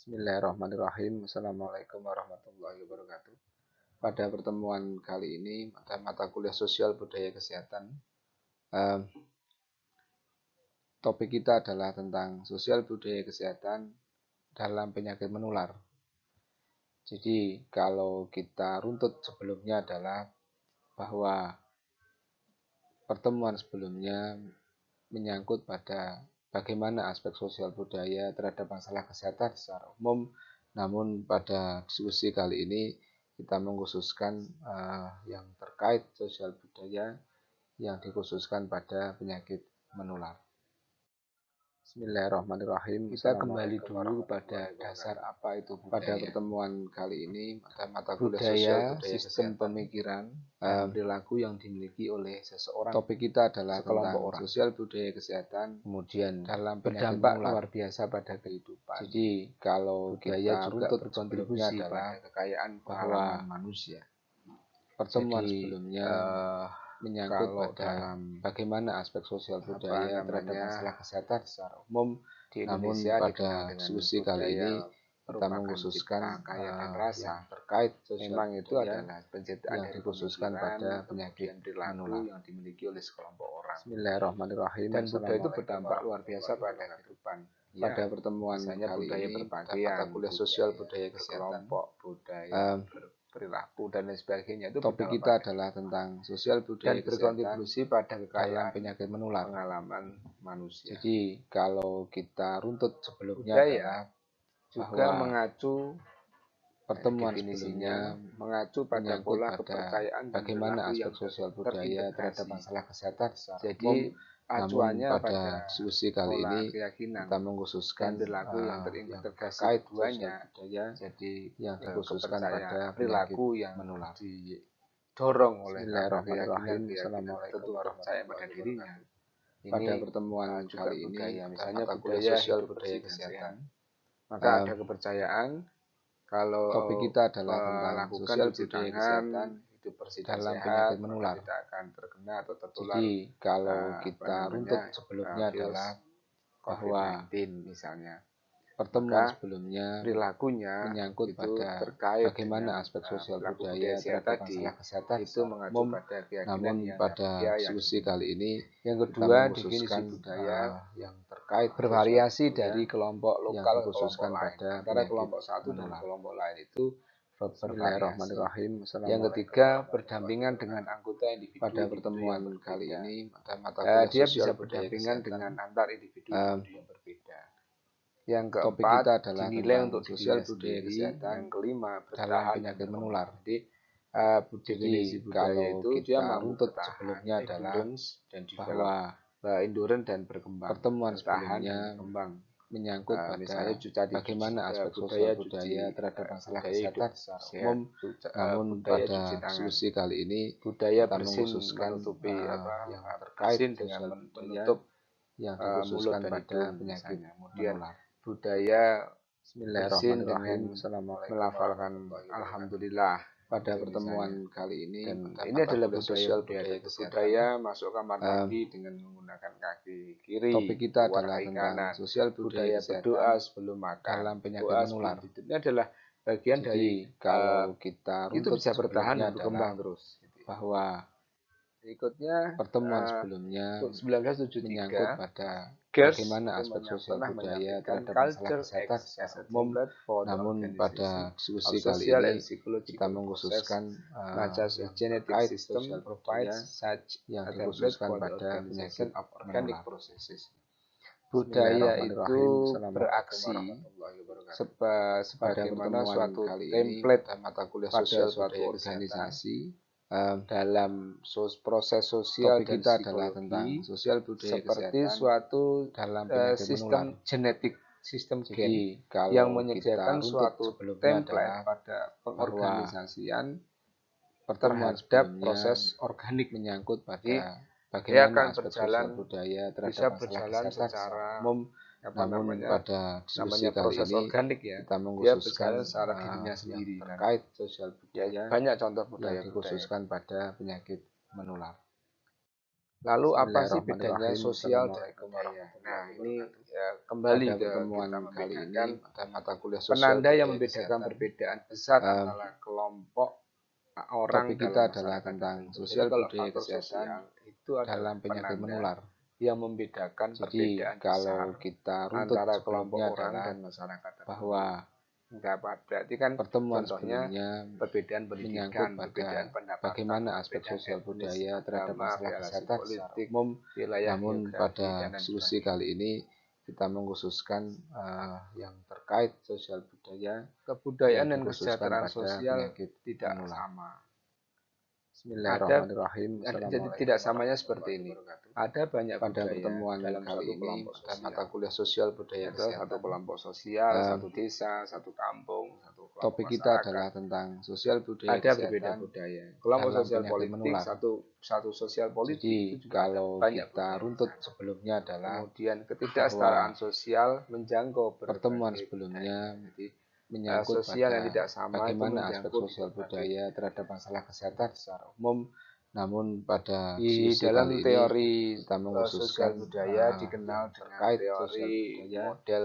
Bismillahirrahmanirrahim. Assalamualaikum warahmatullahi wabarakatuh. Pada pertemuan kali ini, pada mata kuliah sosial budaya kesehatan, topik kita adalah tentang sosial budaya kesehatan dalam penyakit menular. Jadi kalau kita runtut sebelumnya adalah bahwa pertemuan sebelumnya menyangkut pada bagaimana aspek sosial budaya terhadap masalah kesehatan secara umum. Namun pada diskusi kali ini kita mengkhususkan yang terkait sosial budaya yang dikhususkan pada penyakit menular. Bismillahirrahmanirrahim. Kita kembali dulu pada dasar apa itu budaya. Pada pertemuan kali ini, pada mata kuliah sosial budaya sistem pemikiran dan perilaku yang dimiliki oleh seseorang. Topik kita adalah tentang sosial budaya kesehatan, kemudian dalam berdampak luar biasa pada kehidupan. Jadi kalau budaya kita runtut berkontribusi pada kekayaan pengalaman manusia. Pertemuan sebelumnya menyangkut pada bagaimana aspek sosial budaya terhadap masalah kesehatan secara umum. Namun pada diskusi kali ini kita mengkhususkan yang terkait memang itu adalah penciptaan yang dikhususkan pada penyakit menular yang dimiliki oleh sekelompok orang. Bismillahirrahmanirrahim. Dan budaya itu berdampak luar biasa pada kehidupan. Pada pertemuan kali ini, mata kuliah sosial budaya kesehatan, kelompok budaya perilaku dan lain sebagainya, itu topik kita adalah tentang sosial budaya dan berkontribusi pada kekayaan penyakit menular pengalaman manusia. Jadi kalau kita runtut sebelumnya adalah juga mengacu pertemuan sebelumnya mengacu pada pola kepercayaan bagaimana aspek sosial budaya terhadap masalah kesehatan secara umum. Acuannya pada diskusi kali ini kita mengkhususkan perilaku yang terkait budaya, jadi yang dikhususkan pada perilaku yang menular didorong oleh keyakinan tentu percaya pada dirinya. Pada pertemuan kali ini misalnya budaya sosial budaya kesehatan, maka ada kepercayaan kalau topik kita adalah tentang sosial budaya kesehatan dalam penyakit menular tidak akan terkena atau tertular. Jadi kalau kita runtut sebelumnya adalah bahwa misalnya pertemuan sebelumnya perilakunya menyangkut pada terkait bagaimana aspek sosial budaya terhadap masalah kesehatan itu mengacu pada keyakinan. Namun pada diskusi kali ini yang kedua definisi budaya yang terkait bervariasi dari kelompok lokal khususkan pada antara kelompok satu dan kelompok lain itu Bismillahirrahmanirrahim. Yang ketiga, berdampingan dengan anggota individu. Pada pertemuan kali ini, mata dia bisa berdampingan dengan antar individu yang berbeda. Yang keempat, kita adalah dinilai untuk sosial budaya kesehatan. Yang kelima, dalam penyakit menular. Jadi kalau itu dia menuntut sebelumnya adalah bahwa endurance dan berkembang. Pertemuan sebelumnya menyangkut pada bagaimana aspek sosial budaya terhadap masalah kesehatan secara umum. Namun pada diskusi kali ini budaya mengkhususkan yang terkait dengan menutup yang dikhususkan pada penyakit menular. Budaya bersin dengan melafalkan alhamdulillah pada pertemuan kali ini. Dan ini adalah budaya masuk kamar mandi dengan menggunakan kaki kiri. Topik kita adalah tentang sosial budaya berdoa sebelum makan dalam penyakit menular. Ini adalah bagian dari kalau kita itu bisa bertahan dan berkembang terus. Bahwa berikutnya pertemuan sebelumnya 1973 menyangkut pada bagaimana aspek sosial budaya terhadap masalah kesehatan secara umum. Namun pada diskusi kali ini kita mengkhususkan genetic system provides such yang dikhususkan pada penyakit organic processes. Budaya itu beraksi sebagaimana suatu template mata kuliah sosial suatu organisasi dalam proses sosial dan kita adalah tentang sosial budaya seperti suatu dalam sistem genetik, sistem gen yang menyediakan suatu template pada pengorganisasian terhadap proses organik menyangkut pada bagaimana aspek sosial budaya terhadap masalah kesehatan secara umum. Namun pada diskusi kali ini organik kita mengkhususkan secara dirinya sendiri terkait sosial budaya. Banyak contoh budaya yang dikhususkan pada penyakit menular. Lalu apa sih bedanya sosial dan budaya? Nah, ini kembali ke pertemuan kita kali ini membedakan pada mata kuliah sosial penanda yang budaya membedakan kesehatan. perbedaan besar antara kelompok orang Topik kita dalam adalah masyarakat tentang tertentu. sosial Jadi kalau budaya faktor kesehatan sosial itu adalah dalam penyakit penanda menular. yang membedakan Jadi perbedaan kalau besar kita runtut antara kelompok sebelumnya orang adalah dan masyarakat tertentu. bahwa Berarti kan pertemuan contohnya sebelumnya perbedaan menyangkut pendidikan, pada perbedaan pendapatan, bagaimana aspek perbedaan sosial etnis, budaya terhadap agama, masalah relasi kesehatan secara politik, umum. wilayah Namun geografi, pada dan lain diskusi sebagainya. kali ini kita mengkhususkan yang terkait sosial budaya Kebudayaan yang dan dikhususkan kesejahteraan pada sosial penyakit tidak menular. sama. Bismillahirrahmanirrahim. Jadi tidak samanya seperti ini. Ada banyak Pada budaya pertemuan dalam kali satu ini kelompok pada mata sosial. kuliah sosial budaya Itu satu kesehatan. kelompok sosial, satu desa, satu kampung, satu kelompok Topik kita masyarakat. adalah tentang sosial budaya Ada kesehatan berbeda budaya. Kelompok dalam sosial penyakit politik, menular. satu sosial politik Jadi itu juga ada kalau banyak kita budaya. runtut sebelumnya adalah Kemudian ketidaksetaraan sosial menjangkau pertemuan berbagai sebelumnya budaya. Jadi menyangkut sosial yang pada tidak sama itu bagaimana aspek menjangkut sosial berbagai budaya terhadap masalah kesehatan secara umum. Namun pada di diskusi dalam kali ini teori kita mengkhususkan sosial budaya dikenal dengan terkait sosial teori budaya model